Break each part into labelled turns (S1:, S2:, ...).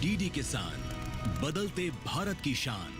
S1: DD किसान, बदलते भारत की शान।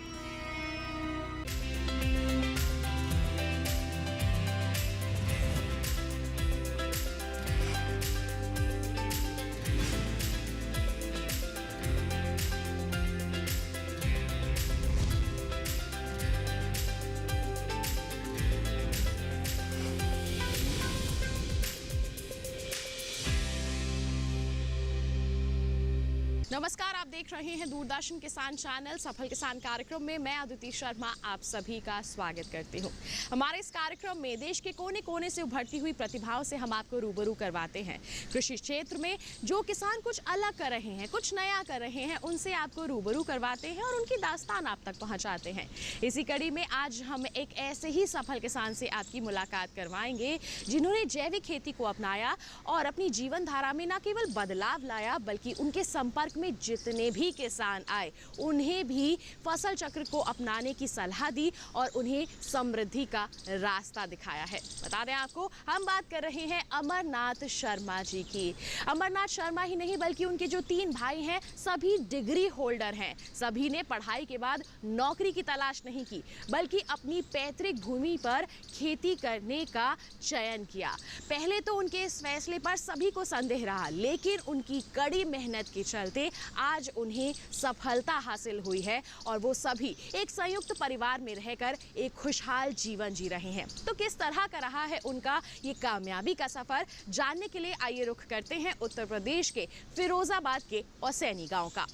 S2: नमस्कार, आप देख रहे हैं दूरदर्शन किसान चैनल सफल किसान कार्यक्रम में। मैं अदिति शर्मा आप सभी का स्वागत करती हूं। हमारे इस कार्यक्रम में देश के कोने कोने से उभरती हुई प्रतिभाओं से हम आपको रूबरू करवाते हैं। कृषि क्षेत्र में जो किसान कुछ अलग कर रहे हैं, कुछ नया कर रहे हैं, उनसे आपको रूबरू करवाते हैं और उनकी दास्तान आप तक पहुंचाते हैं। इसी कड़ी में आज हम एक ऐसे ही सफल किसान से आपकी मुलाकात करवाएंगे जिन्होंने जैविक खेती को अपनाया और अपनी जीवन धारा में न केवल बदलाव लाया बल्कि उनके संपर्क में जितने भी किसान आए उन्हें भी फसल चक्र को अपनाने की सलाह दी और उन्हें समृद्धि का रास्ता दिखाया है। बता दें आपको, हम बात कर रहे हैं अमरनाथ शर्मा जी की। अमरनाथ शर्मा ही नहीं बल्कि उनके जो 3 भाई हैं सभी डिग्री होल्डर हैं। सभी ने पढ़ाई के बाद नौकरी की तलाश नहीं की बल्कि अपनी पैतृक भूमि पर खेती करने का चयन किया। पहले तो उनके इस फैसले पर सभी को संदेह रहा, लेकिन उनकी कड़ी मेहनत के चलते आज उन्हें सफलता हासिल हुई है और वो सभी एक संयुक्त परिवार में रहकर एक खुशहाल जीवन जी रहे हैं। तो किस तरह का रहा है उनका ये कामयाबी का सफर, जानने के लिए आइए रुख करते हैं उत्तर प्रदेश के फिरोजाबाद के औसैनी गांव का।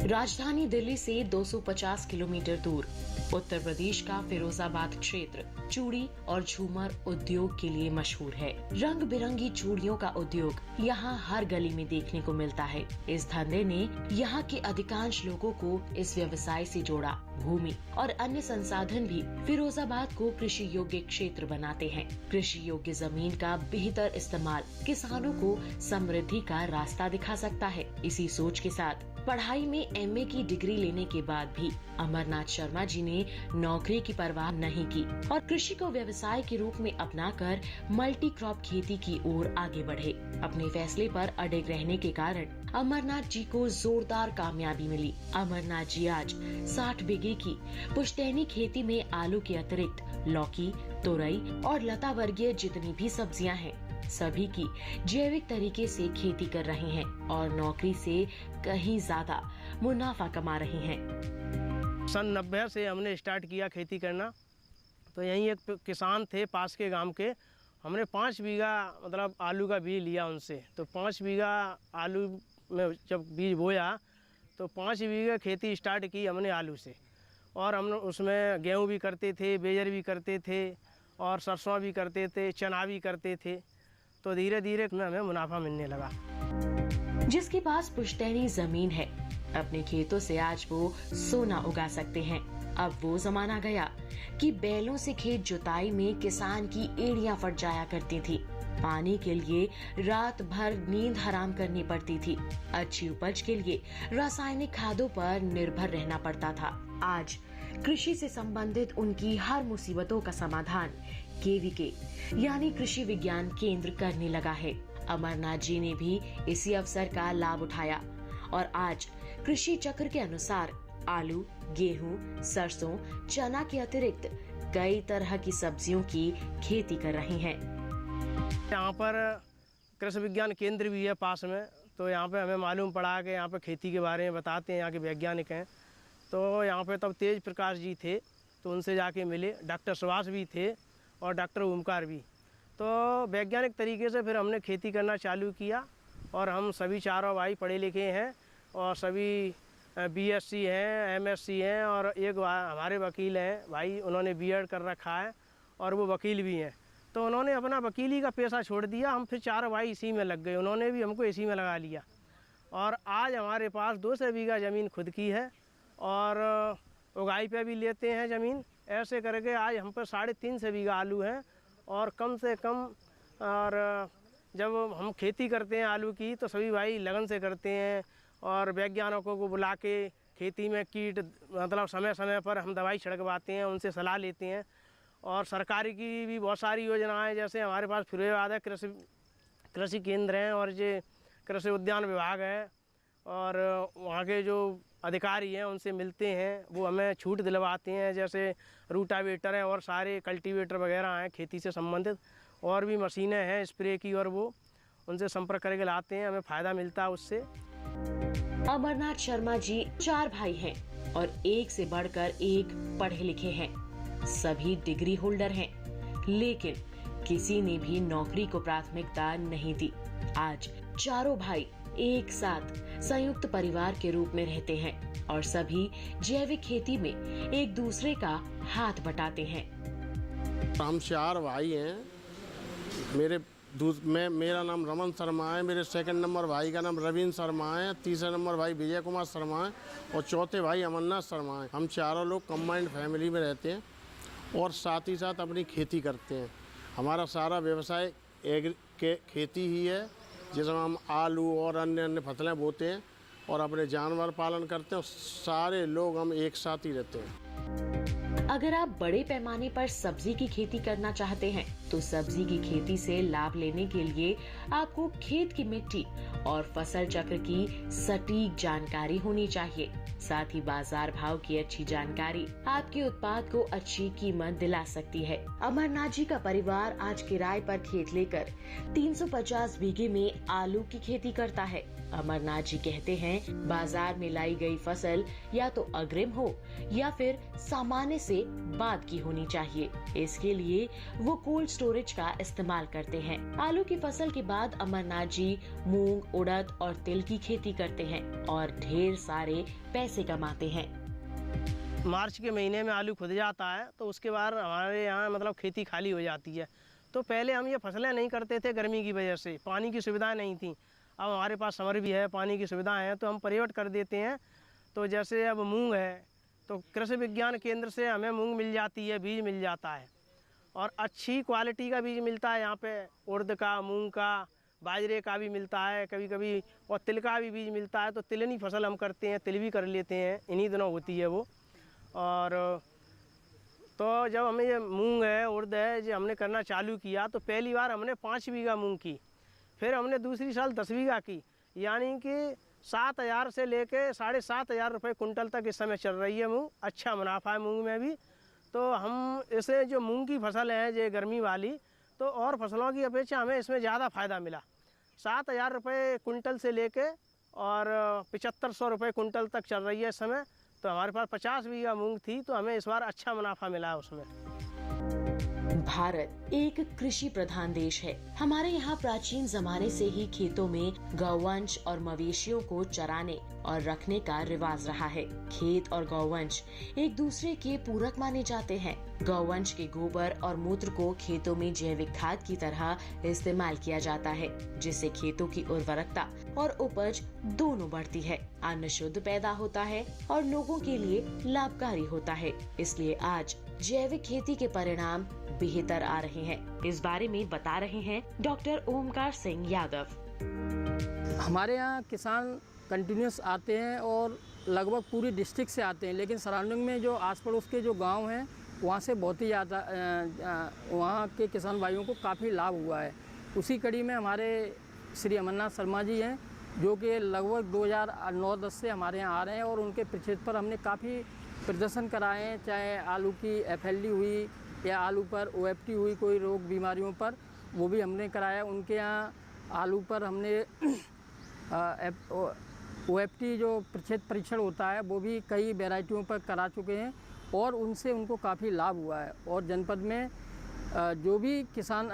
S2: राजधानी दिल्ली से 250 किलोमीटर दूर उत्तर प्रदेश का फिरोजाबाद क्षेत्र चूड़ी और झूमर उद्योग के लिए मशहूर है। रंग बिरंगी चूड़ियों का उद्योग यहाँ हर गली में देखने को मिलता है। इस धंधे ने यहाँ के अधिकांश लोगों को इस व्यवसाय से जोड़ा। भूमि और अन्य संसाधन भी फिरोजाबाद को कृषि योग्य क्षेत्र बनाते हैं। कृषि योग्य जमीन का बेहतर इस्तेमाल किसानों को समृद्धि का रास्ता दिखा सकता है। इसी सोच के साथ पढ़ाई में MA की डिग्री लेने के बाद भी अमरनाथ शर्मा जी ने नौकरी की परवाह नहीं की और कृषि को व्यवसाय के रूप में अपनाकर मल्टी क्रॉप खेती की ओर आगे बढ़े। अपने फैसले पर अड़िग रहने के कारण अमरनाथ जी को जोरदार कामयाबी मिली। अमरनाथ जी आज 60 बीघे की पुश्तैनी खेती में आलू के अतिरिक्त लौकी, तोरई और लता वर्गीय जितनी भी सब्जियां हैं सभी की जैविक तरीके से खेती कर रहे हैं और नौकरी से कहीं ज्यादा मुनाफा कमा रहे हैं।
S3: सन 90 से हमने स्टार्ट किया खेती करना। तो यहीं एक किसान थे पास के गांव के, हमने 5 बीघा मतलब आलू का बीज लिया उनसे। तो 5 बीघा आलू में जब बीज बोया तो 5 बीघा खेती स्टार्ट की हमने आलू से। और हम उसमें गेहूँ भी करते थे, बेजर भी करते थे और सरसों भी करते थे, चना भी करते थे। तो धीरे धीरे हमें मुनाफा मिलने लगा।
S2: जिसके पास पुश्तैनी जमीन है, अपने खेतों से आज वो सोना उगा सकते हैं। अब वो जमाना गया कि बैलों से खेत जुताई में किसान की एड़ियां फट जाया करती थी। पानी के लिए रात भर नींद हराम करनी पड़ती थी। अच्छी उपज के लिए रासायनिक खादों पर निर्भर रहना पड़ता था। आज कृषि से संबंधित उनकी हर मुसीबतों का समाधान KVK यानी कृषि विज्ञान केंद्र करने लगा है। अमरनाथ जी ने भी इसी अवसर का लाभ उठाया और आज कृषि चक्र के अनुसार आलू, गेहूं, सरसों, चना के अतिरिक्त कई तरह की सब्जियों की खेती कर रहे हैं।
S3: यहाँ पर कृषि विज्ञान केंद्र भी है पास में। तो यहाँ पे हमें मालूम पड़ा कि यहाँ पे खेती के बारे में बताते हैं, यहाँ के वैज्ञानिक हैं। तो यहाँ पे तब तेज प्रकाश जी थे, तो उनसे जाके मिले। डॉक्टर सुभाष भी थे और डॉक्टर ओमकार भी। तो वैज्ञानिक तरीके से फिर हमने खेती करना चालू किया और हम सभी चारों भाई पढ़े लिखे हैं और सभी BSc हैं, MSc हैं और एक हमारे वकील हैं भाई, उन्होंने B.Ed कर रखा है और वो वकील भी हैं। तो उन्होंने अपना वकीली का पेशा छोड़ दिया, हम फिर चारों भाई इसी में लग गए। उन्होंने भी हमको इसी में लगा लिया और आज हमारे पास 200 बीघा ज़मीन खुद की है और उगाई पे भी लेते हैं ज़मीन। ऐसे करके आज हम पर 350 बीघा आलू हैं और कम से कम। और जब हम खेती करते हैं आलू की तो सभी भाई लगन से करते हैं और वैज्ञानिकों को बुला के खेती में कीट मतलब समय समय पर हम दवाई छिड़कवाते हैं, उनसे सलाह लेते हैं और सरकारी की भी बहुत सारी योजनाएं, जैसे हमारे पास फिरोजाबाद है कृषि केंद्र हैं और ये कृषि उद्यान विभाग है, और वहाँ के जो अधिकारी हैं उनसे मिलते हैं, वो हमें छूट दिलवाते हैं, जैसे रूटावेटर है और सारे कल्टीवेटर वगैरह हैं खेती से संबंधित, और भी मशीनें हैं स्प्रे की, और वो उनसे संपर्क करके लाते हैं, हमें फ़ायदा मिलता है उससे।
S4: अमरनाथ शर्मा जी 4 भाई हैं और एक से बढ़कर एक पढ़े लिखे हैं। सभी डिग्री होल्डर हैं, लेकिन किसी ने भी नौकरी को प्राथमिकता नहीं दी। आज चारों भाई एक साथ संयुक्त परिवार के रूप में रहते हैं और सभी जैविक खेती में एक दूसरे का हाथ बटाते हैं।
S5: हम 4 भाई हैं। मेरा नाम रमन शर्मा है, मेरे सेकंड नंबर भाई का नाम रविंद्र शर्मा है, तीसरा नंबर भाई विजय कुमार शर्मा है और चौथे भाई अमरनाथ शर्मा है। हम चारों लोग कंबाइंड फैमिली में रहते हैं और साथ ही साथ अपनी खेती करते हैं। हमारा सारा व्यवसाय खेती ही है, जिसमें हम आलू और अन्य फसलें बोते हैं और अपने जानवर पालन करते हैं। और सारे लोग हम एक साथ ही रहते हैं।
S4: अगर आप बड़े पैमाने पर सब्जी की खेती करना चाहते हैं तो सब्जी की खेती से लाभ लेने के लिए आपको खेत की मिट्टी और फसल चक्र की सटीक जानकारी होनी चाहिए। साथ ही बाजार भाव की अच्छी जानकारी आपके उत्पाद को अच्छी कीमत दिला सकती है। अमरनाथ जी का परिवार आज किराए पर खेत लेकर 350 बीघे में आलू की खेती करता है। अमरनाथ जी कहते हैं, बाजार में लाई गई फसल या तो अग्रिम हो या फिर सामान्य से बाद की होनी चाहिए। इसके लिए वो कोल्ड स्टोरेज का इस्तेमाल करते हैं। आलू की फसल के बाद अमरनाथ जी मूंग, उड़द और तिल की खेती करते हैं और ढेर सारे पैसे कमाते हैं।
S3: मार्च के महीने में आलू खुद जाता है, तो उसके बाद हमारे यहाँ मतलब खेती खाली हो जाती है। तो पहले हम ये फसलें नहीं करते थे गर्मी की वजह से, पानी की सुविधाएं नहीं थी। अब हमारे पास समर भी है, पानी की सुविधाएं हैं, तो हम परिवर्त कर देते हैं। तो जैसे अब मूंग है तो कृषि विज्ञान केंद्र से हमें मूंग मिल जाती है, बीज मिल जाता है और अच्छी क्वालिटी का बीज मिलता है यहाँ पे। उड़द का, मूंग का, बाजरे का भी मिलता है कभी कभी, और तिल का भी बीज मिलता है। तो तिलनी फसल हम करते हैं, तिल भी कर लेते हैं, इन्हीं दिनों होती है वो। और तो जब हमें ये मूंग है, उड़द है, जो हमने करना चालू किया तो पहली बार हमने 5 बीघा मूंग की, फिर हमने दूसरी साल 10 बीघा की, यानी कि 7,000 से लेके 7,500 रुपये कुंटल तक इस समय चल रही है मूंग। अच्छा मुनाफा है मूंग में भी। तो हम इसे जो मूंग की फसल है ये गर्मी वाली, तो और फसलों की अपेक्षा हमें इसमें ज़्यादा फ़ायदा मिला। 7,000 रुपये कुंटल से लेके और 7,500 रुपये कुंटल तक चल रही है इस समय। तो हमारे पास 50 बीघा मूंग थी, तो हमें इस बार अच्छा मुनाफा मिला है उसमें।
S4: भारत एक कृषि प्रधान देश है। हमारे यहाँ प्राचीन जमाने से ही खेतों में गौवंश और मवेशियों को चराने और रखने का रिवाज रहा है। खेत और गौवंश एक दूसरे के पूरक माने जाते हैं। गौवंश के गोबर और मूत्र को खेतों में जैविक खाद की तरह इस्तेमाल किया जाता है, जिससे खेतों की उर्वरकता और उपज दोनों बढ़ती है। अन्न शुद्ध पैदा होता है और लोगों के लिए लाभकारी होता है। इसलिए आज जैविक खेती के परिणाम बेहतर आ रहे हैं। इस बारे में बता रहे हैं डॉक्टर ओमकार सिंह यादव।
S6: हमारे यहाँ किसान कंटिन्यूस आते हैं और लगभग पूरी डिस्ट्रिक्ट से आते हैं, लेकिन सराउंडिंग में जो आस पड़ोस के जो गांव हैं वहाँ से बहुत ही ज़्यादा वहाँ के किसान भाइयों को काफ़ी लाभ हुआ है। उसी कड़ी में हमारे श्री अमरनाथ शर्मा जी हैं, जो कि लगभग 2009-10 से हमारे यहाँ आ रहे हैं और उनके प्रक्षेत्र पर हमने काफ़ी प्रदर्शन कराए हैं, चाहे आलू की FLD हुई या आलू पर OFT हुई, कोई रोग बीमारियों पर, वो भी हमने कराया। उनके यहाँ आलू पर हमने OFT जो प्रक्षेत्र परीक्षण होता है वो भी कई वैरायटियों पर करा चुके हैं और उनसे उनको काफ़ी लाभ हुआ है। और जनपद में जो भी किसान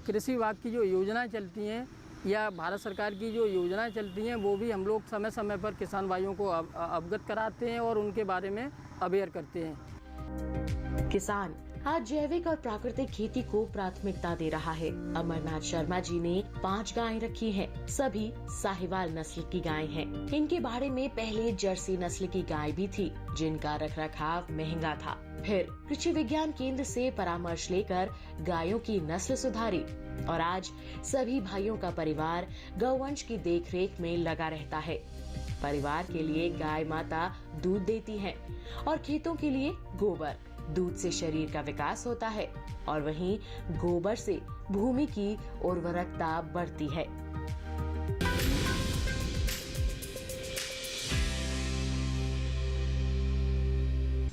S6: कृषि विभाग की जो योजनाएं चलती हैं या भारत सरकार की जो योजनाएं चलती हैं वो भी हम लोग समय समय पर किसान भाइयों को अवगत कराते हैं और उनके बारे में अवेयर करते हैं।
S4: किसान आज जैविक और प्राकृतिक खेती को प्राथमिकता दे रहा है। अमरनाथ शर्मा जी ने 5 गायें रखी हैं। सभी साहिवाल नस्ल की गायें हैं। इनके बाड़े में पहले जर्सी नस्ल की गाय भी थी, जिनका रखरखाव महंगा था। फिर कृषि विज्ञान केंद्र से परामर्श लेकर गायों की नस्ल सुधारी और आज सभी भाइयों का परिवार गौवंश की देखरेख में लगा रहता है। परिवार के लिए गाय माता दूध देती है और खेतों के लिए गोबर, दूध से शरीर का विकास होता है और वहीं गोबर से भूमि की उर्वरकता बढ़ती है।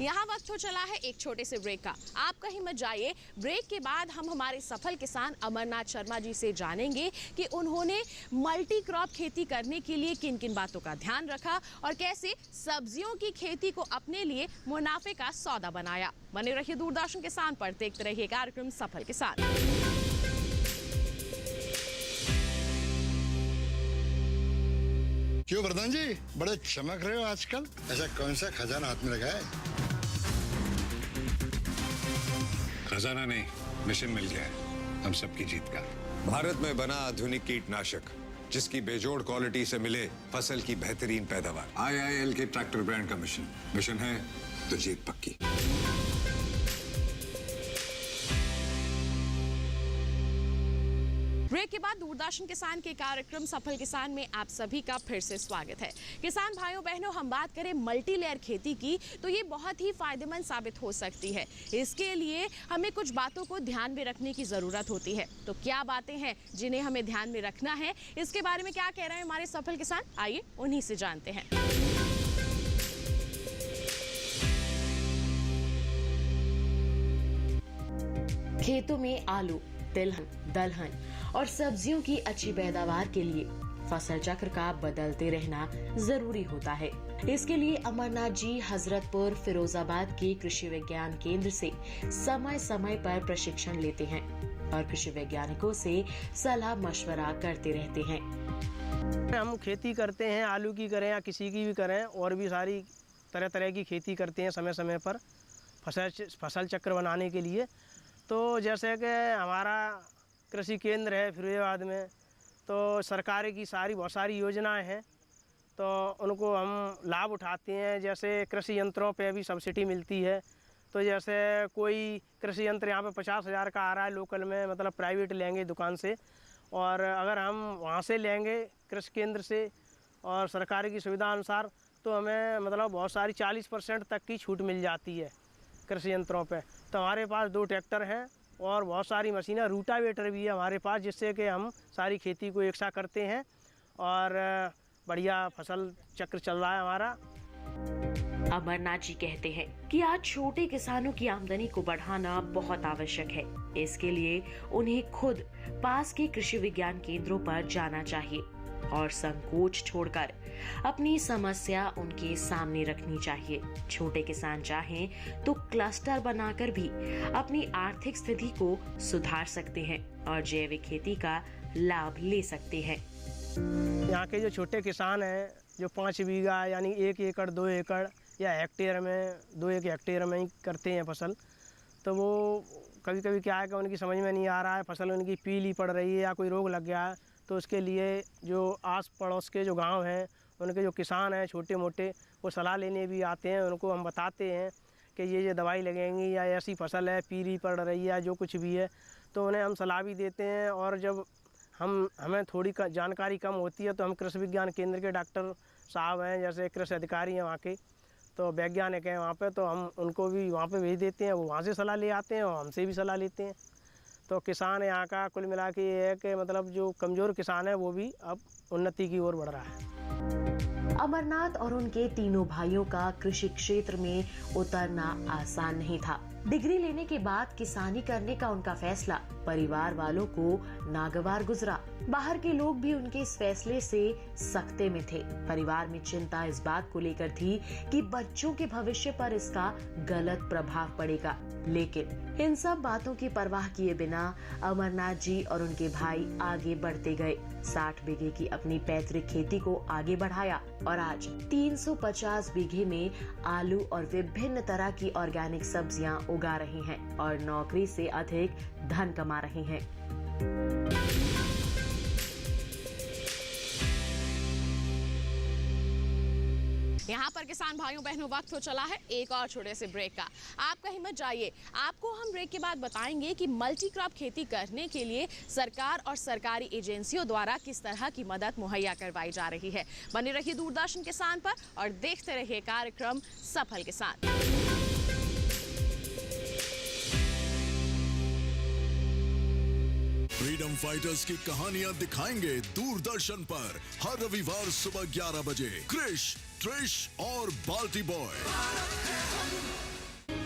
S2: यहाँ वक्त हो चला है एक छोटे से ब्रेक का। आप कहीं मत जाइए। ब्रेक के बाद हम हमारे सफल किसान अमरनाथ शर्मा जी से जानेंगे कि उन्होंने मल्टी क्रॉप खेती करने के लिए किन किन बातों का ध्यान रखा और कैसे सब्जियों की खेती को अपने लिए मुनाफे का सौदा बनाया। बने रहिए दूरदर्शन किसान पर, देखते रहिए कार्यक्रम सफल किसान।
S7: क्यों प्रधान जी, बड़े चमक रहे हो आजकल? ऐसा कौन सा खजाना हाथ में लगा है?
S8: खजाना नहीं, मिशन मिल गया है हम सबकी जीत का।
S9: भारत में बना आधुनिक कीटनाशक जिसकी बेजोड़ क्वालिटी से मिले फसल की बेहतरीन पैदावार।
S8: IIL के ट्रैक्टर ब्रांड का मिशन है तो जीत पक्की।
S2: ब्रेक के बाद दूरदर्शन किसान के कार्यक्रम सफल किसान में आप सभी का फिर से स्वागत है। किसान भाइयों बहनों, हम बात करें मल्टी लेयर खेती की तो ये बहुत ही फायदेमंद साबित हो सकती है। इसके लिए हमें कुछ बातों को ध्यान में रखने की जरूरत होती है। तो क्या बातें हैं जिन्हें हमें ध्यान में रखना है, इसके बारे में क्या कह रहे हैं हमारे सफल किसान, आइए उन्हीं से जानते हैं।
S4: खेतों में आलू, तिलहन, दलहन और सब्जियों की अच्छी पैदावार के लिए फसल चक्र का बदलते रहना जरूरी होता है। इसके लिए अमरनाथ जी हजरतपुर फिरोजाबाद के कृषि विज्ञान केंद्र से समय समय पर प्रशिक्षण लेते हैं और कृषि वैज्ञानिकों से सलाह मशवरा करते रहते हैं।
S3: हम खेती करते हैं, आलू की करें या किसी की भी करें, और भी सारी तरह तरह की खेती करते हैं समय समय पर फसल चक्र बनाने के लिए। तो जैसे कि हमारा कृषि केंद्र है फिरोजाबाद में, तो सरकार की बहुत सारी योजनाएं हैं, तो उनको हम लाभ उठाते हैं। जैसे कृषि यंत्रों पे भी सब्सिडी मिलती है। तो जैसे कोई कृषि यंत्र यहाँ पे 50,000 का आ रहा है लोकल में, मतलब प्राइवेट लेंगे दुकान से, और अगर हम वहाँ से लेंगे कृषि केंद्र से और सरकार की सुविधा अनुसार, तो हमें मतलब बहुत सारी 40% तक की छूट मिल जाती है कृषि यंत्रों पे। तो हमारे पास 2 ट्रैक्टर हैं और बहुत सारी मशीनें, रूटावेटर भी है हमारे पास, जिससे कि हम सारी खेती को एक साथ करते हैं और बढ़िया फसल चक्र चल रहा है हमारा।
S4: अमरनाथ जी कहते हैं कि आज छोटे किसानों की आमदनी को बढ़ाना बहुत आवश्यक है। इसके लिए उन्हें खुद पास के कृषि विज्ञान केंद्रों पर जाना चाहिए और संकोच छोड़कर अपनी समस्या उनके सामने रखनी चाहिए। छोटे किसान चाहें तो क्लस्टर बनाकर भी अपनी आर्थिक स्थिति को सुधार सकते हैं और जैविक खेती का लाभ ले सकते हैं।
S3: यहाँ के जो छोटे किसान हैं, जो 5 बीघा यानी 1 एकड़ 2 एकड़ या हेक्टेयर में 2-1 हेक्टेयर में ही करते हैं फसल, तो वो कभी कभी क्या है कि उनकी समझ में नहीं आ रहा है, फसल उनकी पीली पड़ रही है या कोई रोग लग गया है, तो उसके लिए जो आस पड़ोस के जो गांव हैं, उनके जो किसान हैं छोटे मोटे, वो सलाह लेने भी आते हैं। उनको हम बताते हैं कि ये दवाई लगेंगी या ऐसी फसल है पीली पड़ रही है या जो कुछ भी है, तो उन्हें हम सलाह भी देते हैं। और जब हमें थोड़ी जानकारी कम होती है तो हम कृषि विज्ञान केंद्र के डॉक्टर साहब हैं, जैसे कृषि अधिकारी हैं वहाँ के, तो वैज्ञानिक हैं वहाँ पे, तो हम उनको भी वहाँ पे भेज देते हैं, वो वहाँ से सलाह ले आते हैं और हमसे भी सलाह लेते हैं। तो किसान यहाँ का कुल मिला के ये है कि मतलब जो कमज़ोर किसान है वो भी अब उन्नति की ओर बढ़ रहा है।
S4: अमरनाथ और उनके तीनों भाइयों का कृषि क्षेत्र में उतरना आसान नहीं था। डिग्री लेने के बाद किसानी करने का उनका फैसला परिवार वालों को नागवार गुजरा। बाहर के लोग भी उनके इस फैसले से सख्ते में थे। परिवार में चिंता इस बात को लेकर थी कि बच्चों के भविष्य पर इसका गलत प्रभाव पड़ेगा, लेकिन इन सब बातों की परवाह किए बिना अमरनाथ जी और उनके भाई आगे बढ़ते गए। 60 बीघे की अपनी पैतृक खेती को आगे बढ़ाया और आज 350 बीघे में आलू और विभिन्न तरह की ऑर्गेनिक सब्जियां उगा रहे हैं और नौकरी से अधिक धन कमा रहे हैं।
S2: यहाँ पर किसान भाइयों बहनों वक्त हो चला है एक और छोटे से ब्रेक का। आप कहीं मत जाइए, आपको हम ब्रेक के बाद बताएंगे कि मल्टी क्रॉप खेती करने के लिए सरकार और सरकारी एजेंसियों द्वारा किस तरह की मदद मुहैया करवाई जा रही है। बने रहिए दूरदर्शन किसान पर और देखते रहिए कार्यक्रम सफल किसान।
S1: फ्रीडम फाइटर्स की कहानियां दिखाएंगे दूरदर्शन पर हर रविवार सुबह 11 बजे। क्रिश, ट्रिश और बाल्टी बॉय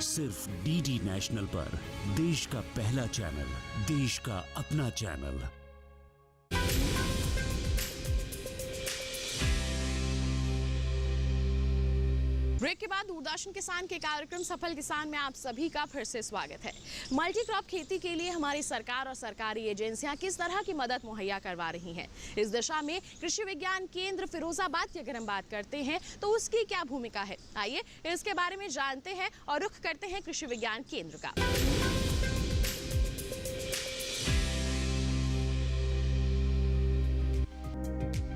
S10: सिर्फ डीडी नेशनल पर, देश का पहला चैनल, देश का अपना चैनल।
S2: ब्रेक के बाद दूरदर्शन किसान के कार्यक्रम सफल किसान में आप सभी का फिर से स्वागत है। मल्टी क्रॉप खेती के लिए हमारी सरकार और सरकारी एजेंसियां किस तरह की मदद मुहैया करवा रही हैं, इस दिशा में कृषि विज्ञान केंद्र फिरोजाबाद की अगर हम बात करते हैं तो उसकी क्या भूमिका है, आइए इसके बारे में जानते हैं और रुख करते हैं कृषि विज्ञान केंद्र का।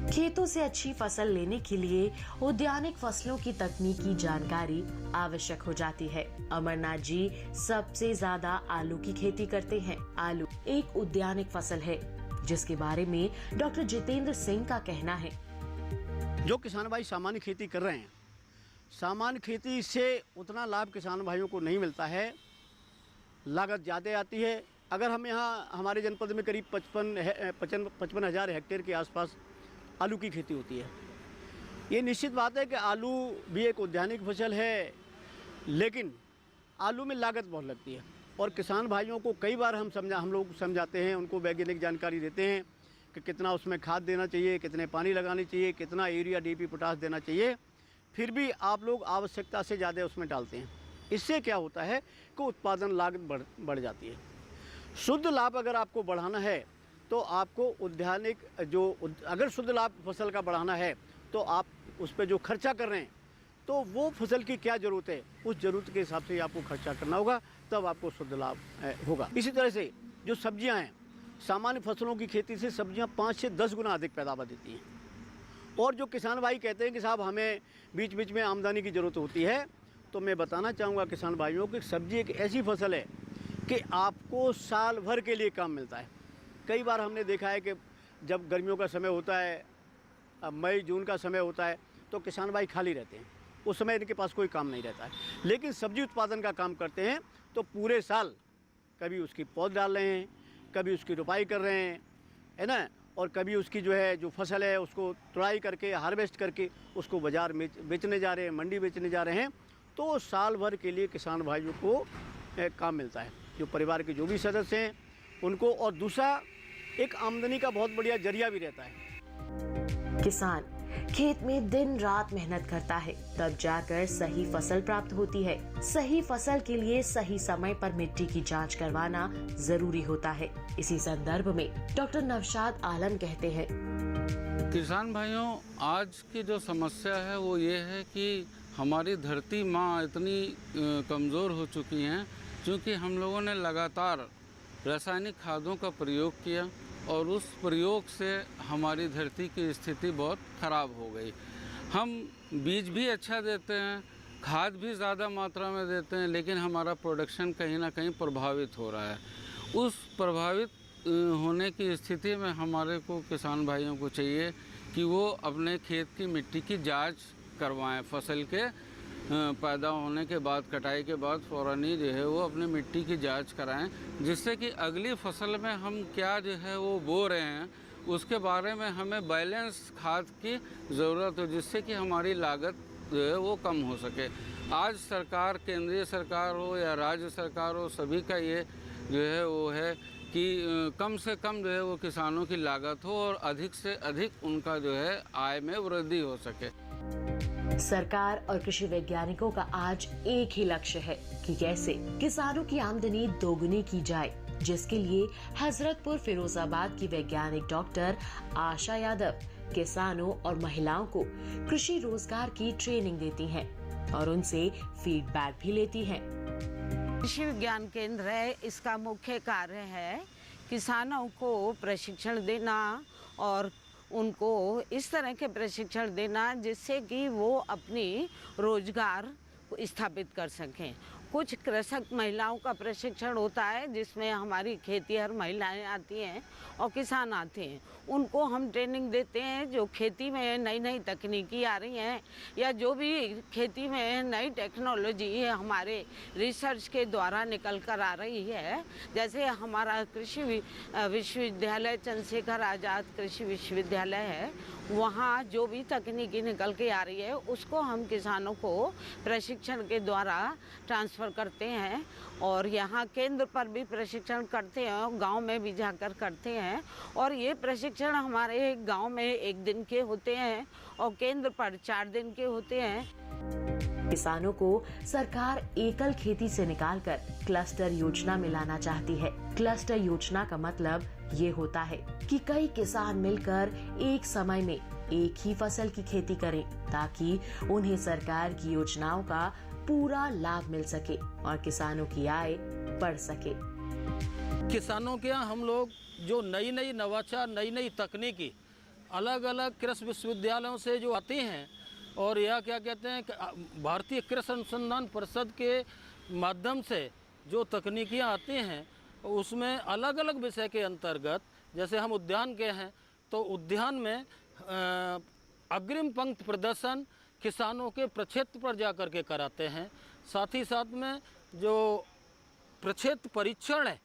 S4: खेतों से अच्छी फसल लेने के लिए उद्यानिक फसलों की तकनीकी जानकारी आवश्यक हो जाती है। अमरनाथ जी सबसे ज्यादा आलू की खेती करते हैं। आलू एक उद्यानिक फसल है जिसके बारे में डॉक्टर जितेंद्र सिंह का कहना है।
S11: जो किसान भाई सामान्य खेती कर रहे हैं, सामान्य खेती से उतना लाभ किसान भाइयों को नहीं मिलता है, लागत ज़्यादा आती है। अगर हम यहाँ हमारे जनपद में करीब 55,000 हेक्टेयर के आसपास आलू की खेती होती है। ये निश्चित बात है कि आलू भी एक उद्यानिक फसल है, लेकिन आलू में लागत बहुत लगती है और किसान भाइयों को कई बार हम लोग समझाते हैं, उनको वैज्ञानिक जानकारी देते हैं कि कितना उसमें खाद देना चाहिए, कितने पानी लगानी चाहिए, कितना यूरिया डीपी पोटास देना चाहिए, फिर भी आप लोग आवश्यकता से ज़्यादा उसमें डालते हैं। इससे क्या होता है कि उत्पादन लागत बढ़ जाती है। शुद्ध लाभ अगर आपको बढ़ाना है तो आपको उद्यानिक अगर शुद्ध लाभ फसल का बढ़ाना है तो आप उस पर जो खर्चा कर रहे हैं तो वो फसल की क्या ज़रूरत है, उस ज़रूरत के हिसाब से आपको खर्चा करना होगा, तब आपको शुद्ध लाभ होगा। इसी तरह से जो सब्जियां हैं, सामान्य फसलों की खेती से सब्जियां 5 से 10 गुना अधिक पैदावार देती हैं। और जो किसान भाई कहते हैं कि साहब हमें बीच बीच में आमदनी की ज़रूरत होती है, तो मैं बताना चाहूँगा किसान भाइयों कि सब्जी एक ऐसी फसल है कि आपको साल भर के लिए काम मिलता है। कई बार हमने देखा है कि जब गर्मियों का समय होता है, मई जून का समय होता है, तो किसान भाई खाली रहते हैं, उस समय इनके पास कोई काम नहीं रहता है। लेकिन सब्जी उत्पादन का काम करते हैं तो पूरे साल कभी उसकी पौध डाल रहे हैं, कभी उसकी रोपाई कर रहे हैं, है ना, और कभी उसकी जो फसल है उसको तुड़ाई करके हार्वेस्ट करके उसको बाज़ार में बेचने जा रहे हैं, मंडी बेचने जा रहे हैं। तो साल भर के लिए किसान भाइयों को काम मिलता है, जो परिवार के जो भी सदस्य हैं उनको। और दूसरा एक आमदनी का बहुत बढ़िया जरिया भी रहता है।
S4: किसान खेत में दिन रात मेहनत करता है, तब जाकर सही फसल प्राप्त होती है। सही फसल के लिए सही समय पर मिट्टी की जांच करवाना जरूरी होता है। इसी संदर्भ में डॉक्टर नौशाद आलम कहते हैं,
S12: किसान भाइयों, आज की जो समस्या है वो ये है कि हमारी धरती माँ इतनी कमज़ोर हो चुकी हैं, क्योंकि हम लोगों ने लगातार रासायनिक खादों का प्रयोग किया और उस प्रयोग से हमारी धरती की स्थिति बहुत ख़राब हो गई। हम बीज भी अच्छा देते हैं, खाद भी ज़्यादा मात्रा में देते हैं, लेकिन हमारा प्रोडक्शन कहीं ना कहीं प्रभावित हो रहा है। उस प्रभावित होने की स्थिति में हमारे को किसान भाइयों को चाहिए कि वो अपने खेत की मिट्टी की जांच करवाएं। फसल के पैदा होने के बाद, कटाई के बाद फ़ौरन ही जो है वो अपनी मिट्टी की जांच कराएं, जिससे कि अगली फसल में हम क्या जो है वो बो रहे हैं उसके बारे में हमें बैलेंस खाद की ज़रूरत हो, जिससे कि हमारी लागत जो है वो कम हो सके। आज सरकार, केंद्रीय सरकार हो या राज्य सरकार हो, सभी का ये जो है वो है कि कम से कम जो है वो किसानों की लागत हो और अधिक से अधिक उनका जो है आय में वृद्धि हो सके।
S4: सरकार और कृषि वैज्ञानिकों का आज एक ही लक्ष्य है कि कैसे किसानों की आमदनी दोगुनी की जाए, जिसके लिए हजरतपुर फिरोजाबाद की वैज्ञानिक डॉक्टर आशा यादव किसानों और महिलाओं को कृषि रोजगार की ट्रेनिंग देती हैं और उनसे फीडबैक भी लेती हैं।
S13: कृषि विज्ञान केंद्र है, इसका मुख्य कार्य है किसानों को प्रशिक्षण देना और उनको इस तरह के प्रशिक्षण देना जिससे कि वो अपनी रोजगार को स्थापित कर सकें कुछ कृषक महिलाओं का प्रशिक्षण होता है जिसमें हमारी खेतीहर महिलाएं आती हैं और किसान आते हैं। उनको हम ट्रेनिंग देते हैं जो खेती में नई नई तकनीकी आ रही हैं या जो भी खेती में नई टेक्नोलॉजी हमारे रिसर्च के द्वारा निकल कर आ रही है। जैसे हमारा कृषि विश्वविद्यालय चंद्रशेखर आज़ाद कृषि विश्वविद्यालय है, वहाँ जो भी तकनीकी निकल के आ रही है उसको हम किसानों को प्रशिक्षण के द्वारा ट्रांसफ़र करते हैं और यहाँ केंद्र पर भी प्रशिक्षण करते हैं और गांव में भी जाकर करते हैं। और ये प्रशिक्षण हमारे गांव में 1 दिन के होते हैं और केंद्र पर 4 दिन के होते हैं।
S4: किसानों को सरकार एकल खेती से निकालकर क्लस्टर योजना में लाना चाहती है। क्लस्टर योजना का मतलब ये होता है कि कई किसान मिलकर एक समय में एक ही फसल की खेती करें ताकि उन्हें सरकार की योजनाओं का पूरा लाभ मिल सके और किसानों की आय बढ़ सके।
S6: किसानों के यहाँ हम लोग जो नई नई नवाचार, नई नई तकनीकी अलग अलग कृषि विश्वविद्यालयों से जो आती हैं और यह क्या कहते हैं भारतीय कृषि अनुसंधान परिषद के माध्यम से जो तकनीकियाँ आती हैं उसमें अलग अलग विषय के अंतर्गत, जैसे हम उद्यान के हैं तो उद्यान में अग्रिम पंक्ति प्रदर्शन किसानों के प्रक्षेत्र पर जाकर के कराते हैं। साथ ही साथ में जो प्रक्षेत्र परीक्षण है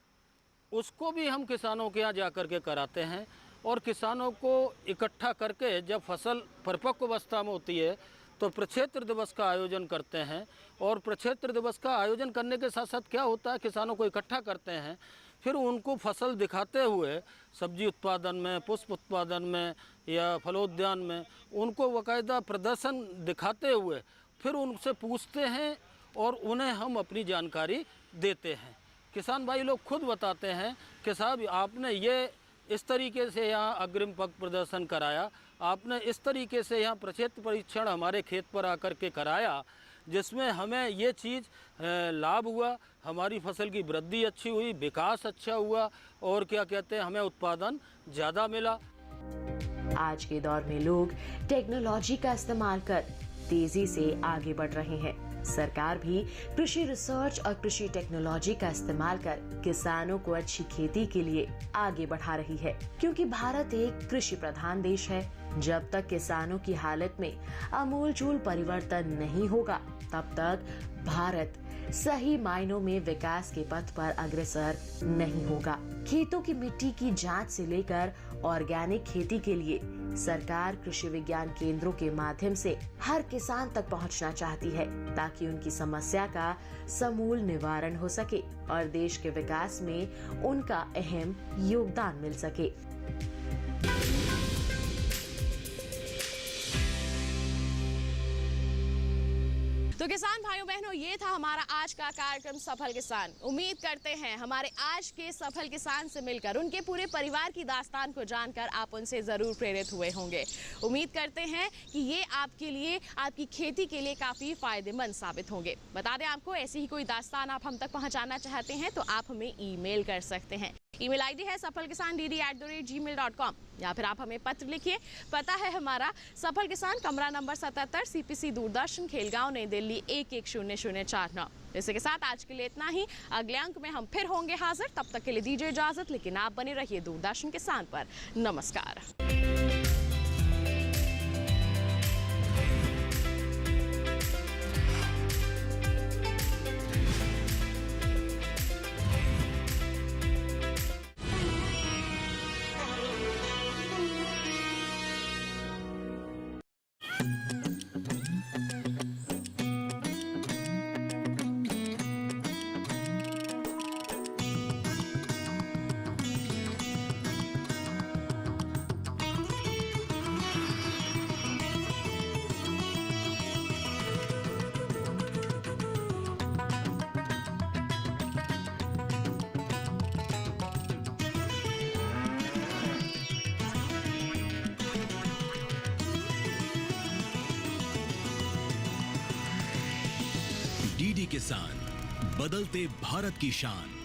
S6: उसको भी हम किसानों के यहाँ जाकर के कराते हैं और किसानों को इकट्ठा करके जब फसल परिपक्व अवस्था में होती है तो प्रक्षेत्र दिवस का आयोजन करते हैं। और प्रक्षेत्र दिवस का आयोजन करने के साथ साथ क्या होता है, किसानों को इकट्ठा करते हैं, फिर उनको फसल दिखाते हुए सब्जी उत्पादन में, पुष्प उत्पादन में या फलोद्यान में उनको बाकायदा प्रदर्शन दिखाते हुए फिर उनसे पूछते हैं और उन्हें हम अपनी जानकारी देते हैं। किसान भाई लोग खुद बताते हैं कि साहब आपने ये इस तरीके से यहाँ अग्रिम पंक्ति प्रदर्शन कराया, आपने इस तरीके से यहाँ प्रक्षेत्र परीक्षण हमारे खेत पर आकर के कराया जिसमें हमें ये चीज़ लाभ हुआ, हमारी फसल की वृद्धि अच्छी हुई, विकास अच्छा हुआ और क्या कहते हैं हमें उत्पादन ज़्यादा मिला।
S4: आज के दौर में लोग टेक्नोलॉजी का इस्तेमाल कर तेजी से आगे बढ़ रहे हैं। सरकार भी कृषि रिसर्च और कृषि टेक्नोलॉजी का इस्तेमाल कर किसानों को अच्छी खेती के लिए आगे बढ़ा रही है, क्योंकि भारत एक कृषि प्रधान देश है। जब तक किसानों की हालत में आमूलचूल परिवर्तन नहीं होगा तब तक भारत सही मायनों में विकास के पथ पर अग्रसर नहीं होगा। खेतों की मिट्टी की जांच से लेकर ऑर्गेनिक खेती के लिए सरकार कृषि विज्ञान केंद्रों के माध्यम से हर किसान तक पहुंचना चाहती है ताकि उनकी समस्या का समूल निवारण हो सके और देश के विकास में उनका अहम योगदान मिल सके।
S2: तो किसान भाइयों बहनों, ये था हमारा आज का कार्यक्रम सफल किसान। उम्मीद करते हैं हमारे आज के सफल किसान से मिलकर उनके पूरे परिवार की दास्तान को जानकर आप उनसे जरूर प्रेरित हुए होंगे। उम्मीद करते हैं कि ये आपके लिए, आपकी खेती के लिए काफी फायदेमंद साबित होंगे। बता दें आपको, ऐसी ही कोई दास्तान आप हम तक पहुंचाना चाहते हैं तो आप हमें ईमेल कर सकते हैं। ईमेल आईडी है safalkisandd@gmail.com या फिर आप हमें पत्र लिखिए। पता है हमारा सफल किसान, कमरा नंबर 77, CPC दूरदर्शन, खेलगांव, नई दिल्ली 110049। इसी के साथ आज के लिए इतना ही। अगले अंक में हम फिर होंगे हाजिर, तब तक के लिए दीजिए इजाजत, लेकिन आप बने रहिए दूरदर्शन किसान पर। नमस्कार।
S10: डीडी किसान, बदलते भारत की शान।